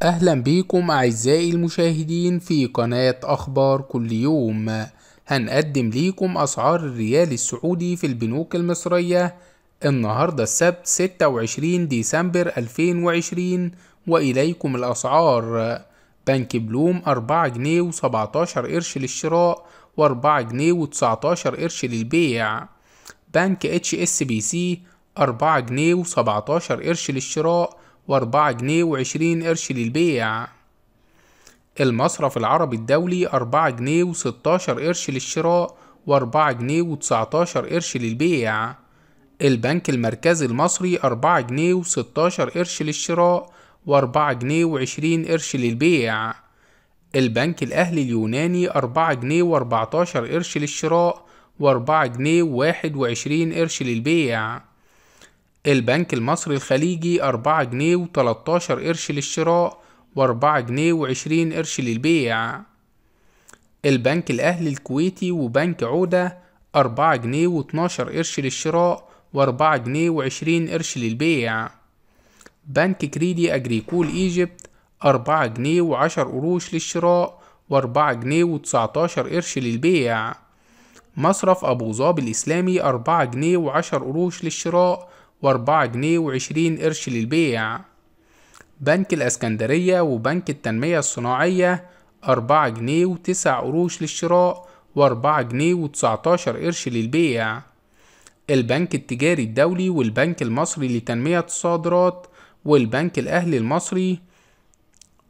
أهلا بيكم أعزائي المشاهدين في قناة أخبار كل يوم. هنقدم ليكم أسعار الريال السعودي في البنوك المصرية النهاردة السبت 26 ديسمبر 2020، وإليكم الأسعار. بنك بلوم 4 جنيه و17 قرش للشراء و4 جنيه و19 قرش للبيع. بنك HSBC 4 جنيه و17 قرش للشراء و4 جنيه و20 قرش للبيع. المصرف العربي الدولي 4 جنيه و16 قرش للشراء و4 جنيه و19 قرش للبيع. البنك المركزي المصري 4 جنيه و16 قرش للشراء و4 جنيه و20 قرش للبيع. البنك الأهلي اليوناني 4 جنيه و14 قرش للشراء و4 جنيه و21 قرش للبيع. البنك المصري الخليجي 4 جنيه و13 قرش للشراء و4 جنيه و20 قرش للبيع. البنك الأهلي الكويتي وبنك عودة 4 جنيه و12 قرش للشراء و4 جنيه و20 قرش للبيع. بنك كريدي أجريكول إيجيبت 4 جنيه و10 قروش للشراء و4 جنيه و19 قرش للبيع. مصرف أبو ظبي الإسلامي 4 جنيه و10 قروش للشراء و4 جنيه و20 قرش للبيع. بنك الإسكندرية وبنك التنمية الصناعية 4 جنيه و9 قروش للشراء و4 جنيه و19 قرش للبيع. البنك التجاري الدولي والبنك المصري لتنمية الصادرات والبنك الأهلي المصري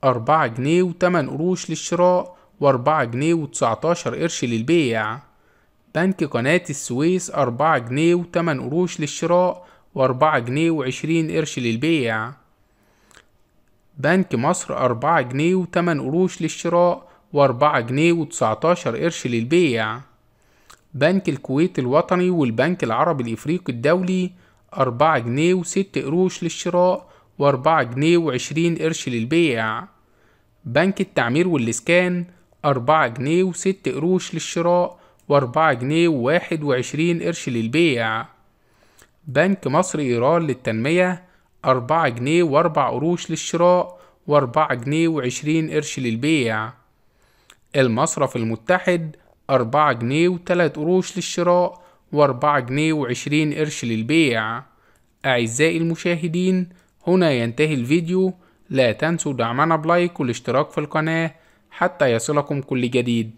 4 جنيه و8 قروش للشراء و4 جنيه و19 قرش للبيع. بنك قناة السويس 4 جنيه و8 قروش للشراء و4 جنيه و20 قرش للبيع. بنك مصر 4 جنيه و8 قروش للشراء و4 جنيه و19 قرش للبيع. بنك الكويت الوطني والبنك العربي الإفريقي الدولي 4 جنيه و6 قروش للشراء و4 جنيه و20 قرش للبيع. بنك التعمير والإسكان 4 جنيه و6 قروش للشراء و4 جنيه و21 قرش للبيع. بنك مصر إيران للتنمية 4 جنيه و4 قروش للشراء و4 جنيه و20 قرش للبيع. المصرف المتحد 4 جنيه و3 قروش للشراء و4 جنيه و20 قرش للبيع. أعزائي المشاهدين، هنا ينتهي الفيديو. لا تنسوا دعمنا بلايك والاشتراك في القناة حتى يصلكم كل جديد.